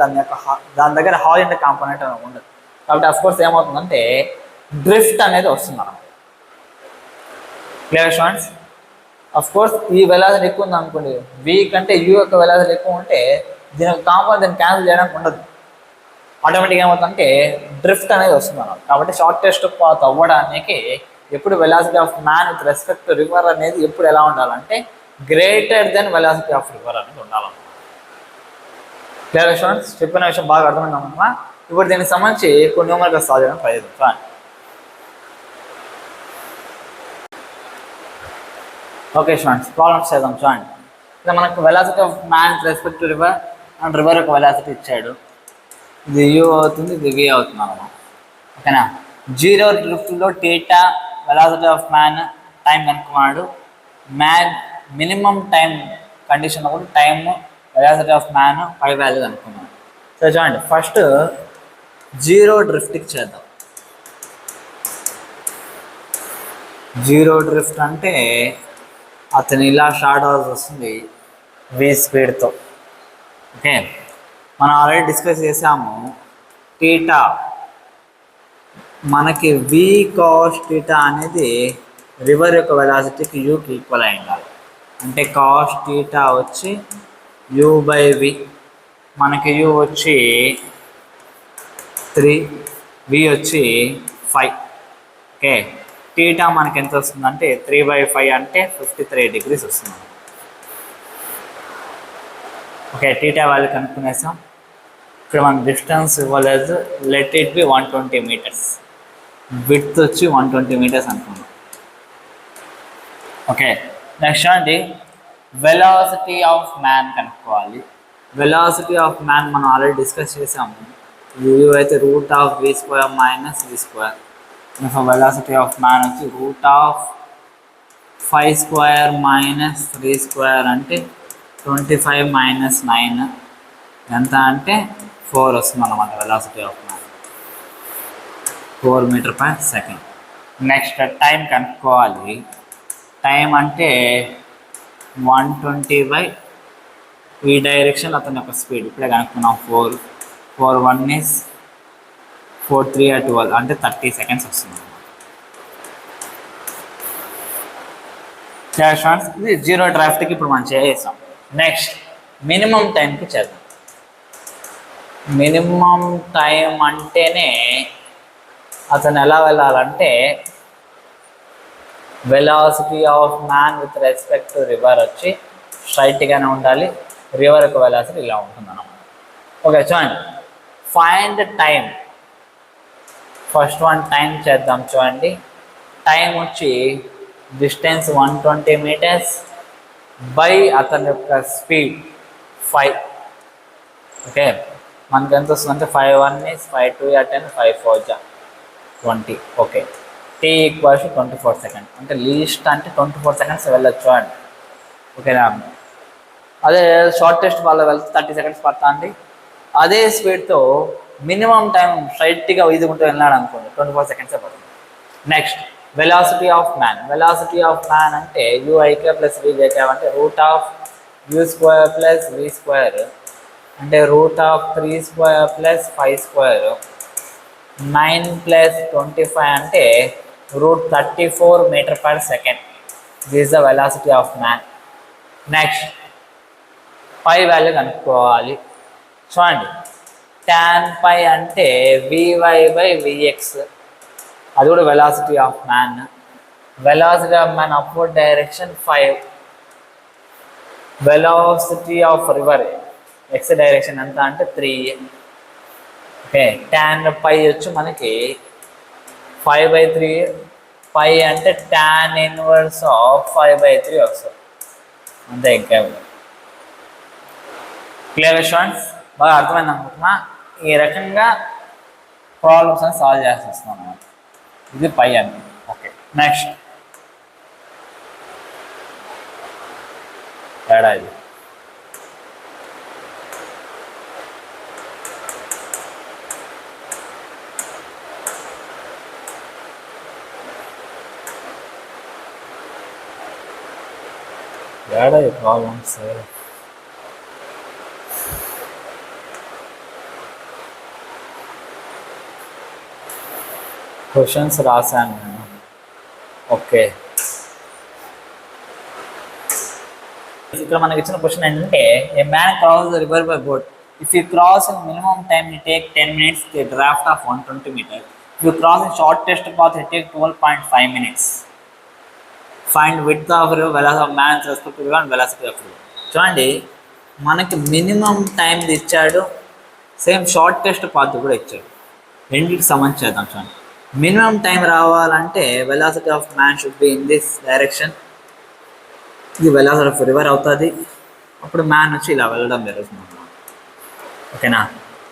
దాని దగ్గర హారిజాంటల్ కాంపోనెంట్ అనేది ఉండదు. కాబట్టి అఫ్కోర్స్ ఏమవుతుందంటే డ్రిఫ్ట్ అనేది వస్తుంది మనం. Clear students? అఫ్కోర్స్ ఈ వెలాసిటీ ఎక్కువ ఉంది అనుకోండి, వి కంటే యూ యొక్క వెలాసిటీ ఎక్కువ ఉంటే దీని యొక్క కాంపోనెంట్ దీన్ని క్యాన్సిల్ చేయడానికి ఉండదు. ఆటోమేటిక్గా ఏమవుతుందంటే డ్రిఫ్ట్ అనేది వస్తుంది మనం. కాబట్టి షార్టెస్ట్ పాత్ అవ్వడానికి ఎప్పుడు velocity of man with respect to river అనేది ఎప్పుడు ఎలా ఉండాలంటే greater than velocity of river అనేది ఉండాలన్నమాట. Clear students? చెప్పిన విషయం బాగా అర్థమైందమ్మా. ఇప్పుడు దీనికి సంబంధించి కొన్ని న్యూమరికల్స్ సాల్వ్ చేయడం ట్రై చేద్దాం. ఓకే స్టూడెంట్స్, ప్రాబ్లమ్స్ చేద్దాం. చూడండి, ఇక్కడ మనకు velocity of man with respect to river and river యొక్క వెలాసిటీ ఇచ్చాడు. ఇది యూ అవుతుంది, ఇది వి అవుతుంది అన్నమాట. ఓకేనా, 0 డ్రిఫ్ట్లో θ వెలాసిటీ ఆఫ్ మ్యాన్ టైం కనుక్కున్నాడు. మినిమం టైం కండిషన్లో కూడా time velocity of man phi value కనుక్కున్నాడు. సో చూడండి, ఫస్ట్ 0 డ్రిఫ్ట్కి చేద్దాం. 0 డ్రిఫ్ట్ అంటే అతను ఇలా స్టార్ట్ అవ్వాల్సి వస్తుంది v స్పీడ్తో. ఓకే, మనం ఆల్రెడీ డిస్కస్ చేసాము, θ మనకి v cos θ అనేది రివర్ యొక్క వెలాసిటీకి యూకి ఈక్వల్ అయి ఉండాలి. అంటే cos θ వచ్చి u/v, మనకి u వచ్చి 3, v వచ్చి 5. ఓకే, θ మనకి ఎంత వస్తుందంటే 3/5 అంటే 53 degrees వస్తుంది. ఓకే, θ వాల్యూ కనుక్కునేసాం. ఇక్కడ మనకు డిస్టెన్స్ ఇవ్వలేదు, let it be 120 meters, width వచ్చి 120 meters అనుకున్నాం. ఓకే, నెక్స్ట్ అండి వెలాసిటీ ఆఫ్ మ్యాన్ కనుక్కోవాలి. వెలాసిటీ ఆఫ్ మ్యాన్ మనం ఆల్రెడీ డిస్కస్ చేసాము. యూ అయితే √v² minus v². Velocity of man వచ్చి √5² మైనస్ 3² అంటే 25 మైనస్ 9 ఎంత అంటే 4 వస్తుంది అన్నమాట. Velocity of man 4 meter/second. Next time కనుక్కోవాలి. టైం అంటే 120 ఈ డైరెక్షన్ అతని యొక్క స్పీడ్ ఇప్పుడే కనుక్కున్నాం. 4 1 is 4 3 12 అంటే 30 seconds వస్తుంది. ఇది 0 డ్రాఫ్ట్కి ఇప్పుడు మనం చేసాం. నెక్స్ట్ మినిమం టైంకి చేద్దాం. మినిమం టైం అంటేనే అతను ఎలా వెళ్ళాలంటే velocity of man with respect to river వచ్చి స్ట్రైట్గానే ఉండాలి. రివర్ యొక్క వెలాసిటీ ఇలా ఉంటుంది అన్నమాట. ఓకే చూడండి, find time first one time చేద్దాం చూడండి. టైం వచ్చి డిస్టెన్స్ 120 మీటర్స్ బై అతని యొక్క స్పీడ్ 5. ఓకే, మనకి ఎంత వస్తుందంటే 5 1 is 5 2 10 5 4 20. Okay, t equals 24 second, అంటే లీస్ట్ అంటే 24 సెకండ్స్ వెళ్ళొచ్చు అండి. ఓకేనా, అదే షార్టెస్ట్ వాళ్ళు వెళ్తే 30 సెకండ్స్ పడుతుంది. అదే స్పీడ్తో మినిమం టైం స్ట్రైట్గా ఈదుకుంటూ వెళ్ళాడు అనుకోండి 24 సెకండ్సే పడుతుంది. Next velocity of man. Velocity of man అంటే యూఐకే ప్లస్ వీజేకే అంటే root of U square plus V square అంటే root of 3 square plus 5 square 9 plus 25 అంటే root 34 meter per second. This the velocity of man. Next phi value కనుక్కోవాలి. చూడండి, tan పై అంటే vy by vx, అది కూడా velocity of man. Velocity of man upward direction 5. Velocity of river X direction ఎంత అంటే 3. Okay, tan పై వచ్చి మనకి 5/3. పై అంటే tan ఇన్వర్స్ ఆఫ్ 5/3 వస్తుంది. అంతే, ఇంకా క్లియర్ స్టూడెంట్స్, బాగా అర్థమైంది అనుకుంటున్నా. ఈ రకంగా ప్రాబ్లమ్స్ అని సాల్వ్ చేసి వస్తున్నాం అన్నమాట. ఇది పై అని. ఓకే, నెక్స్ట్ తేడా ఇది. తేడా ఈ ప్రాబ్లమ్స్. క్వశ్చన్స్ రాశాను నేను. ఓకే, ఇక్కడ మనకి ఇచ్చిన క్వశ్చన్ ఏంటంటే ఏ man cross the river by boat. If you cross in minimum time you take 10 minutes, the draft of 120 meters. If you cross in shortest path you take 12.5 minutes. Find width of river, velocity of man respect to river and velocity of river. చూడండి, మనకి minimum time ఇచ్చాడు, same shortest path కూడా ఇచ్చాడు. రెండింటికి సంబంధించి చేద్దాం. చూడండి, minimum time రావాలంటే velocity of man should be in this direction. ఇది వెలాసిటీ ఆఫ్ రివర్ అవుతుంది. అప్పుడు మ్యాన్ వచ్చి ఇలా వెళ్ళడం జరుగుతుంది. ఓకేనా,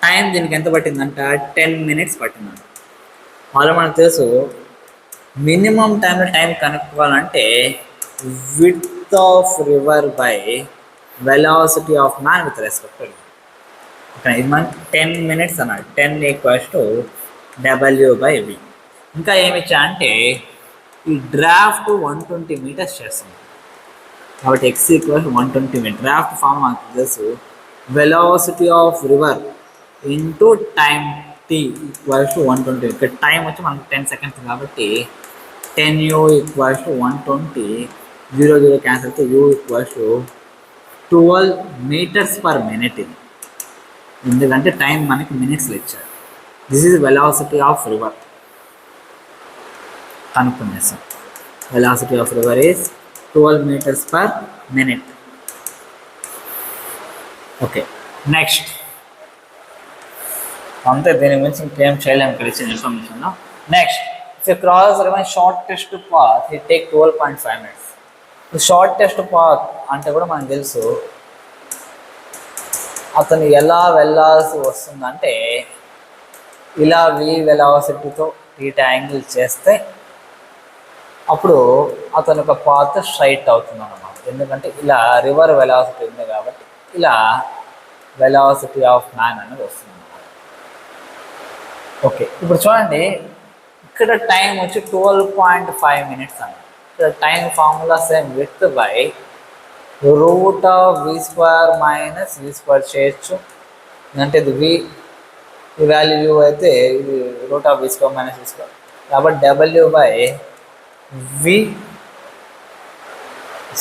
టైం దీనికి ఎంత పట్టిందంట 10 minutes పట్టిందంట. అలా మనకు తెలుసు మినిమం టైంలో టైం కనుక్కోవాలంటే width of river by velocity of man with respect. Okay, ఇది మనకి 10 minutes అన్నాడు. 10 = W/V. ఇంకా ఏమిచ్చా అంటే ఈ డ్రాఫ్ట్ 120 meters చేస్తుంది కాబట్టి x = 120 meters. డ్రాఫ్ట్ ఫామ్ మనకు తెలుసు, velocity of river into time t = 120. ఇక్కడ టైం వచ్చి మనకు 10 seconds కాబట్టి 10u = 120. 0 0 క్యాన్సిల్ అయితే u = 12 meters per minute. ఇది ఎందుకంటే టైం మనకి మినిట్స్లో ఇచ్చారు. This is velocity of river కనుక్కునేసాం. Velocity of river is 12 meters per minute. Okay, next అంతే, దీని గురించి ఇంకేం చేయలేము ఇక్కడ ఇచ్చిన ఇన్ఫర్మేషన్లో. Next, if you cross river shortest path it take 12.5 minutes. Shortest path అంటే కూడా మనకు తెలుసు అతను ఎలా వెళ్ళాల్సి వస్తుందంటే ఇలా v వెలాసిటీతో యాంగిల్ చేస్తే అప్పుడు అతని యొక్క పాత్ స్ట్రైట్ అవుతుంది అన్నమాట. ఎందుకంటే ఇలా రివర్ వెలాసిటీ ఉంది కాబట్టి ఇలా వెలాసిటీ ఆఫ్ మ్యాన్ అనేది వస్తుంది అన్నమాట. ఓకే, ఇప్పుడు చూడండి, ఇక్కడ టైం వచ్చి 12.5 minutes అన్నమాట. ఇక్కడ time formula same width by root of v² - v² చేయొచ్చు. అంటే ఇది v, ఈ వాల్యూ అయితే ఇది రూట్ ఆఫ్ v² - v². కాబట్టి W/V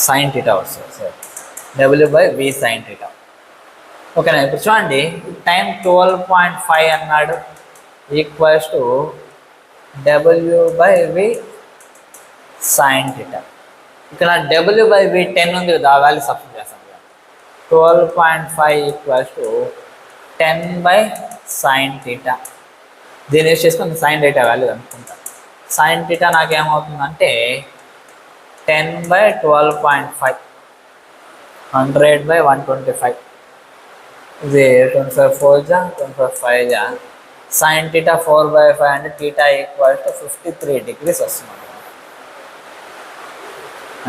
sin θ వస్తుంది. Sir W/V sin θ. ఓకేనా, ఇప్పుడు చూడండి, టైం 12.5 అన్నాడు =W/V sin θ. ఇక్కడ W/V 10 ఉంది కదా, ఆ వాల్యూ సబ్స్టిట్యూట్ చేస్తాం. 12.5 = 10/sin θ. దీన్ని యూస్ చేసుకొని సైన్ డేటా వాల్యూ అనుకుంటా. సైన్ డేటా నాకేమవుతుందంటే 10/12.5 100/125 ఇది 25 4 జా 25 5 జా సైన్ టీటా 4/5 అంటే టీటా ఈక్వల్ టు 53 degrees వస్తుంది.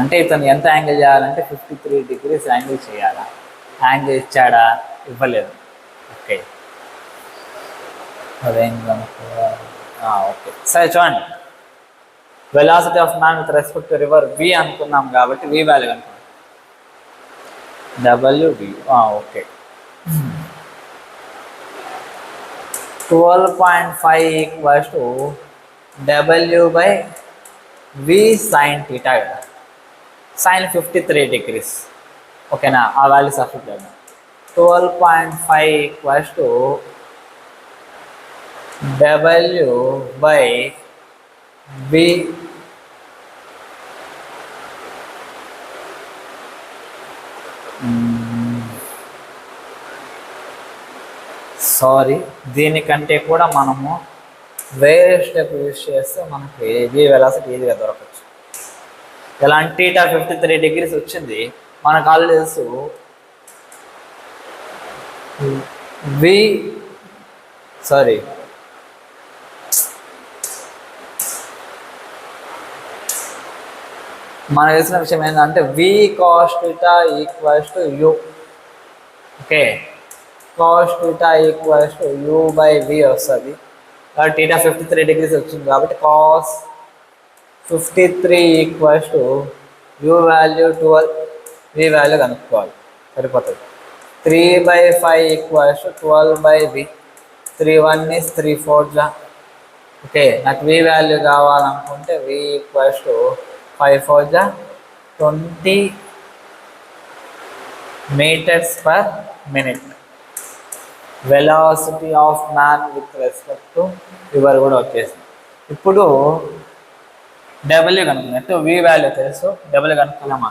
అంటే ఇతను ఎంత యాంగిల్ చేయాలంటే 53 degrees యాంగిల్ చేయాలా? యాంగిల్ ఇచ్చాడా? ఇవ్వలేదు. ఓకే, అదేం ఓకే సరే చూడండి. Velocity of man with respect to river V అనుకున్నాం కాబట్టి వి వాల్యూ అనుకున్నాం WV. Okay 12.5 equals to W/V sine theta కదా, సైన్ 53 degrees. ఓకేనా, ఆ వాల్యూ సబ్స్టిట్యూట్ చేద్దాం. 12.5 ఈక్వల్స్ టు W/V సారీ, దీనికంటే కూడా మనము వేరే స్టెప్ యూజ్ చేస్తే మనకి వి వెలాసిటీ ఈజీగా దొరకచ్చు. ఎలాంటి టీటా 53 degrees వచ్చింది మనకు ఆల్రెడీ తెలుసు. వి సారీ మనకు తెలిసిన విషయం ఏంటంటే V cos theta equals to U. Okay, cos theta equals to U/V వస్తుంది. కాబట్టి టీటా 53 degrees వచ్చింది కాబట్టి cos 53 equals to U value 12, V value కనుక్కోవాలి, సరిపోతుంది. 3/5 ఈక్వల్స్ టు 12/V. 3 1 is 3 4 జా. ఓకే, నాకు V వాల్యూ కావాలనుకుంటే V ఈక్వల్స్ టు 5 4 జా 20 meters/minute. Velocity of man with respect to river కూడా వచ్చేసింది. ఇప్పుడు W కనుక్కున్నట్టు V వాల్యూ తెలుసు, W కనుక్కున్నామా?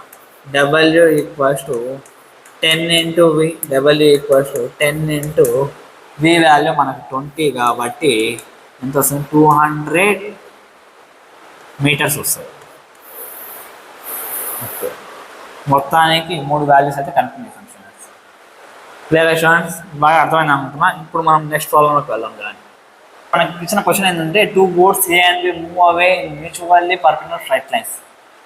W equals to 10 into V. W equals to 10 into V value మనకు 20 కాబట్టి ఎంత వస్తుంది? 200 meters వస్తుంది. ఓకే, మొత్తానికి 3 వాల్యూస్ అయితే కనుక్కునేసాం. క్లియర్ స్టూడెంట్స్, బాగా అర్థమైంది అనుకుంటున్నా. ఇప్పుడు మనం నెక్స్ట్ ప్రాబ్లంలోకి వెళ్దాం. కానీ మనకి ఇచ్చిన క్వశ్చన్ ఏంటంటే 2 boats A and B move away in mutually perpendicular straight lines.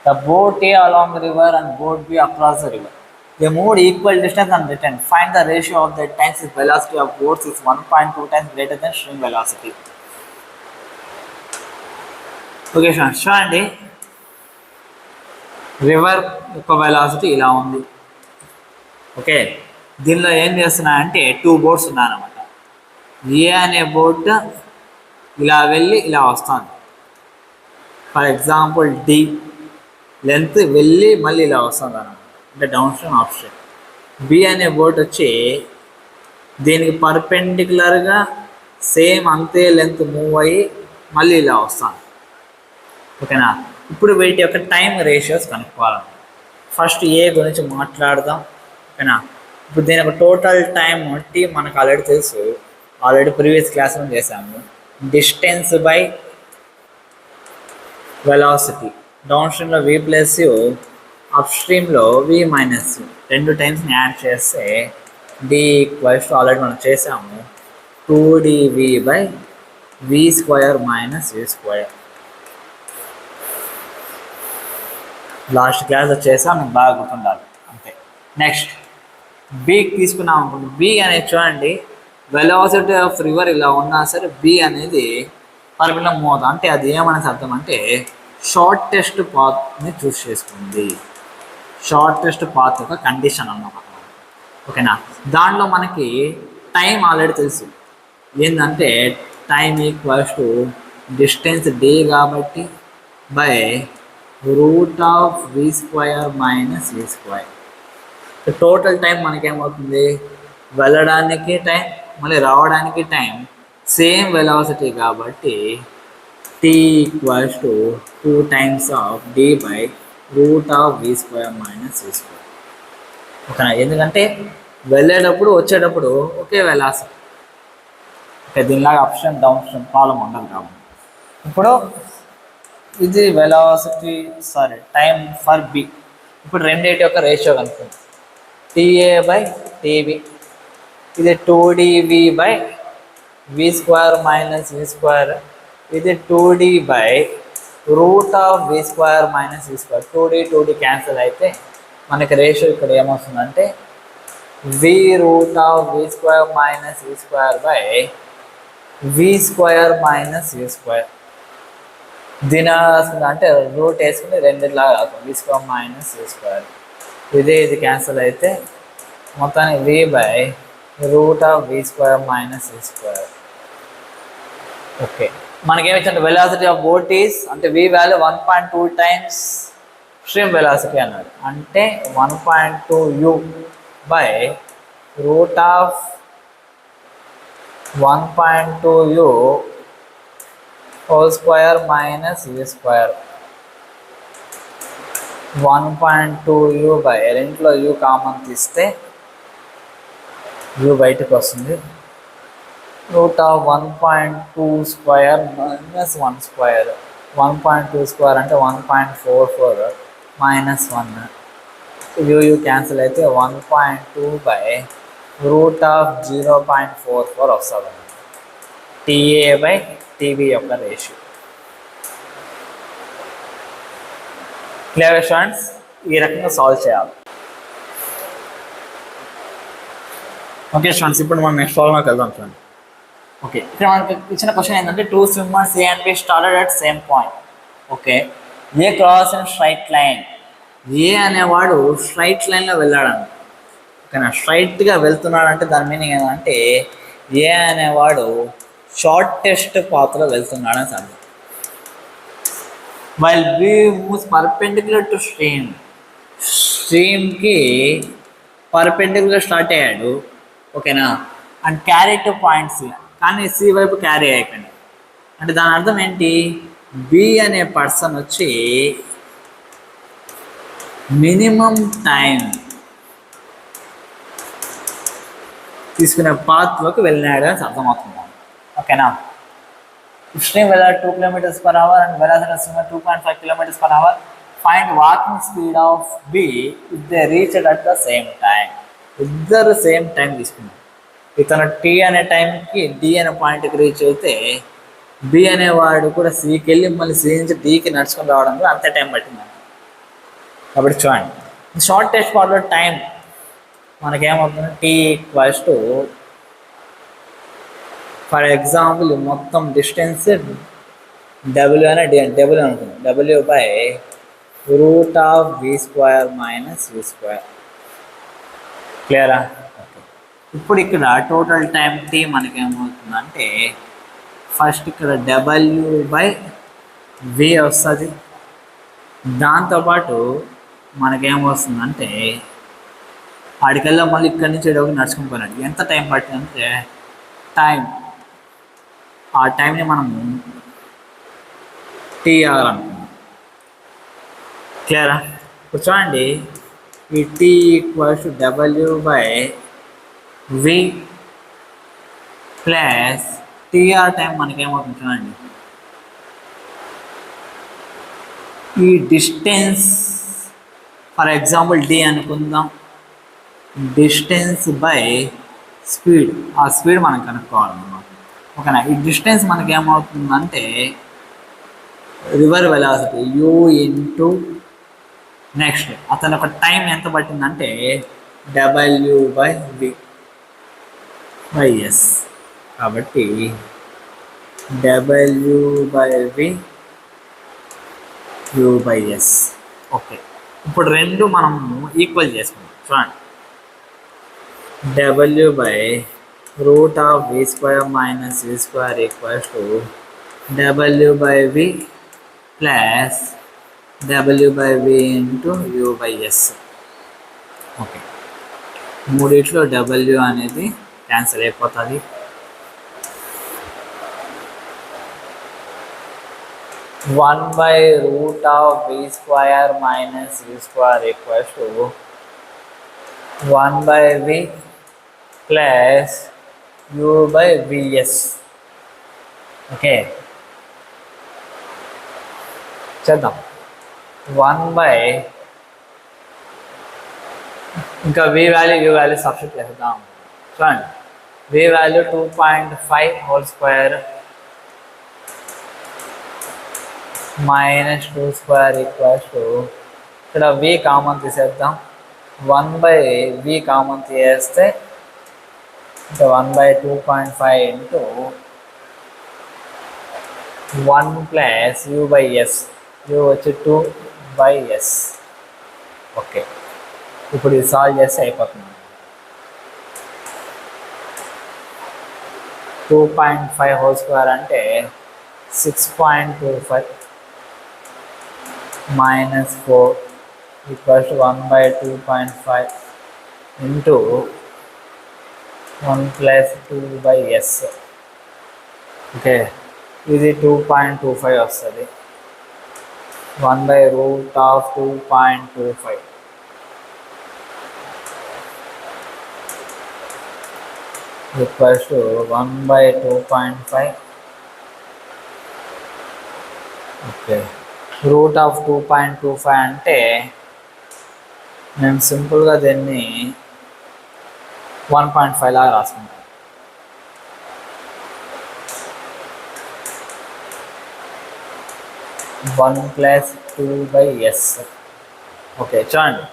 The boat A along the river and boat B across the river. They moved equal distance and returned. Find the ratio of the times if velocity of boats is 1.2 times greater than stream velocity. Okay students, చూడండి river యొక్క velocity ఇలా ఉంది. Okay, దీనిలో ఏం చేస్తున్నాయంటే 2 boats ఉన్నాయన్నమాట. ఏ అనే boat ఇలా వెళ్ళి ఇలా వస్తుంది. ఫర్ ఎగ్జాంపుల్ డి లెంత్ వెళ్ళి మళ్ళీ ఇలా వస్తుంది అన్నమాట, అంటే downstream upstream. B అనే బోట్ వచ్చి దీనికి పర్పెండిక్యులర్గా సేమ్ అంతే లెంత్ మూవ్ అయ్యి మళ్ళీ ఇలా వస్తుంది. ఓకేనా, ఇప్పుడు వీటి యొక్క టైం రేషియోస్ కనుక్కోవాలి. ఫస్ట్ ఏ గురించి మాట్లాడదాం. ఓకేనా, ఇప్పుడు దీని యొక్క టోటల్ టైం టీ మనకు ఆల్రెడీ తెలుసు, ఆల్రెడీ ప్రీవియస్ క్లాస్లో చేసాము. డిస్టెన్స్ బై వెలాసిటీ, డౌన్ స్ట్రీమ్లో V ప్లస్ యూ, అప్ స్ట్రీమ్లో V మైనస్ యూ, 2 టైమ్స్ని యాడ్ చేస్తే D ఈక్వల్స్ ఆల్రెడీ మనం చేసాము 2dV/V² మైనస్ V². లాస్ట్ క్లాస్లో చేసాం, మీకు బాగా గుర్తుండాలి అంతే. నెక్స్ట్ బీకి తీసుకున్నాం అనుకోండి. బి అనేది చూడండి, వెలాసిటీ ఆఫ్ రివర్ ఇలా ఉన్నా సరే బి అనేది పర్పెండిక్యులర్ మూవ్ అవుతుంది. అంటే అది ఏమనేసి అర్థం అంటే షార్టెస్ట్ పాత్ని చూస్ చేసుకుంది. షార్టెస్ట్ పాత్ యొక్క కండిషన్ అన్నమాట. ఓకేనా, దాంట్లో మనకి టైం ఆల్రెడీ తెలుసు. ఏంటంటే time equals to distance D కాబట్టి by root of V² minus V². Total time మనకేమవుతుంది? వెళ్ళడానికి టైం మళ్ళీ రావడానికి టైం సేమ్ వెలాసిటీ కాబట్టి T equals to 2 times of D by root of V² minus V². ఓకేనా, ఎందుకంటే వెళ్ళేటప్పుడు వచ్చేటప్పుడు ఒకే వెలాసిటీ. దీనిలాగా upstream downstream problem ఉండదు కాబట్టి ఇప్పుడు ఇది వెలాసిటీ టైం ఫర్ బి. ఇప్పుడు రెండింటి యొక్క రేషియో కనుక్కుంది. TA బై టీబీ, ఇది 2dV by V square minus V square, ఇది 2D by root of we square minus V square. 2D cancel అయితే మనకి రేషియో ఇక్కడ ఏమొస్తుందంటే V root of we square minus V square by V square minus V square. దీని అంటే root వేసుకుని రెండిలాగా రాస్తుంది, V square minus V square. ఇది క్యాన్సిల్ అయితే మొత్తానికి V by root of we square minus V square. Okay, మనకేమిచ్చంటే velocity of boat is అంటే V value 1.2 times stream velocity అన్నాడు. అంటే 1.2 u by root of 1.2 u whole square minus V square. 1.2 u by రెంట్లో u common తీస్తే u బయటకు వస్తుంది. Root of 1.2 square minus 1 square. 1.2 square అంటే 1.44 minus 1. u cancel అయితే 1.2 by root of 0.44 వస్తుంది. TA by TB యొక్క రేషియో. Clear students? ఈ రకంగా సాల్వ్ చేయాలి. ఓకే స్టూడెంట్స్, ఇప్పుడు మనం నెక్స్ట్ ప్రాబ్లంకి వెళ్దాం చూడండి. ఓకే, ఇక్కడ మనకి ఇచ్చిన క్వశ్చన్ ఏంటంటే 2 swimmers A and B started at same point. Okay, A cross and straight line. A అనేవాడు స్ట్రైట్ లైన్లో వెళ్ళాడంట. ఓకేనా, స్ట్రైట్గా వెళ్తున్నాడంటే దాని మీనింగ్ ఏంటంటే ఏ అనేవాడు షార్టెస్ట్ పాత్లో వెళ్తున్నాడని అర్థం. While B moves perpendicular to stream. స్ట్రీమ్కి పర్పెండిక్యులర్ స్టార్ట్ అయ్యాడు. ఓకేనా, అండ్ క్యారీ టు పాయింట్స్, కానీ సి వైపు క్యారీ అయిపోయింది. అంటే దాని అర్థం ఏంటి, బి అనే పర్సన్ వచ్చి మినిమం టైం తీసుకునే పాత్లోకి వెళ్ళినాడు అని అర్థమవుతుంది. ఓకేనా, స్ట్రీమ్ వెళ్ళాడు 2 km/h and velocity swimmer 2.5 km/h. Find walking speed of B if they reached at the same time. ఇద్దరు సేమ్ టైం తీసుకున్నారు. ఇతను టీ అనే టైంకి డి అనే పాయింట్కి రీచ్ అయితే బి అనేవాడు కూడా సికి వెళ్ళి మళ్ళీ సి నుంచి డికి నడుచుకొని రావడం కూడా అంతే టైం పట్టింది. కాబట్టి చూడండి, షార్టెస్ట్ పార్ట్లో టైం మనకేమవుతుంది, T equals to for example మొత్తం డిస్టెన్స్ డబ్ల్యూ అనే డబ్ల్యూ అనుకుంది, W by root of we square minus V square. క్లియరా? ఓకే, ఇప్పుడు ఇక్కడ టోటల్ టైం టీ మనకేమవుతుందంటే ఫస్ట్ ఇక్కడ డబ్ల్యూ బై వి వస్తుంది. దాంతోపాటు మనకేమొస్తుందంటే ఆడికల్లా మళ్ళీ ఇక్కడి నుంచి ఇక్కడికి నడుచుకుని పోయినాడు. ఎంత టైం పట్టిందంటే టైం, ఆ టైంని మనము టీఆర్ అనుకున్నాం. క్లియరా? ఇప్పుడు చూడండి, ఈ T equals to W by V plus T R time మనకేమవుతుంది చూడండి, ఈ డిస్టెన్స్ ఫర్ ఎగ్జాంపుల్ డి అనుకుందాం, డిస్టెన్స్ బై స్పీడ్, ఆ స్పీడ్ మనం కనుక్కోవాలన్నమాట. ఓకేనా, ఈ డిస్టెన్స్ మనకేమవుతుందంటే river velocity U into next అతను ఒక టైం ఎంత పట్టిందంటే W by V by S. కాబట్టి W by V U by S. Okay, ఇప్పుడు రెండు మనము ఈక్వల్ చేసుకుందాం. చూడండి, W by root of we square minus V square equals to W by V plus W by V into U by S. Okay, మూడిట్లో W అనేది cancel అయిపోతుంది. One by root of we square minus V square equals to 1 by v plus u by vs. Okay, చేద్దాం. 1 ఇంకా v value u value substitute చేద్దాం. చూడండి, v value 2.5 whole square minus 2 square equals to, ఇక్కడ v common తీసేద్దాం. 1/v common తీసేస్తే ఇంకా 1/2.5 into 1 plus u/s, u వచ్చి 2/s. Okay, ఇప్పుడు ఇది సాల్వ్ చేస్తే అయిపోతుంది. 2.5 హోల్ స్క్వేర్ అంటే 6.25 minus 4 equals to 1/2.5 into 1 plus 2/s. Okay, ఇది 2.25 వస్తుంది. 1/√2.25 ఈక్వల్స్ టు 1/2.5. ఓకే, √2.25 అంటే నేను సింపుల్గా దీన్ని 1.5 లాగా రాసుకుంటాను. 1 ప్లస్ 2/s. ఓకే, చూడండి,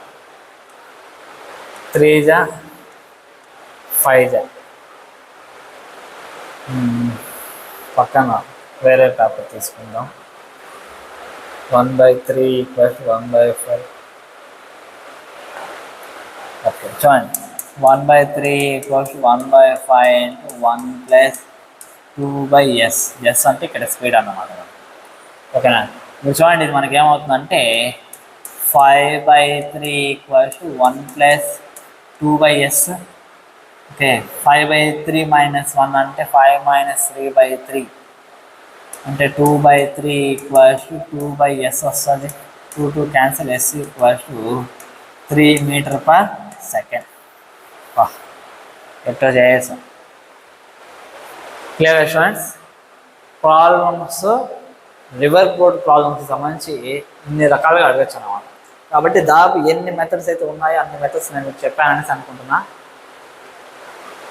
3 జా 5 జా పక్కన వేరే పేపర్ తీసుకుందాం. 1/3 ఈక్వల్స్ 1/5. ఓకే, చూడండి, 1/3 equals 1/5 into 1 plus 2/s. Yes అంటే ఇక్కడ స్పీడ్ అన్నమాట. ఓకేనా, మీరు చూడండి, ఇది మనకి ఏమవుతుందంటే 5/3 equals 1 plus 2/s. Okay, 5/3 minus 1 అంటే 5 మైనస్ 3/3 అంటే 2/3 ఈక్వల్స్ 2/s వస్తుంది. 2 cancel, s equals 3 meter per second. ఎట్లా చేసాం. Clear students? Problems, river boat ప్రాబ్లమ్స్కి సంబంధించి ఇన్ని రకాలుగా అడగచ్చు అన్నమాట. కాబట్టి దాదాపు ఎన్ని మెథడ్స్ అయితే ఉన్నాయో అన్ని మెథడ్స్ నేను చెప్పాననేసి అనుకుంటున్నా.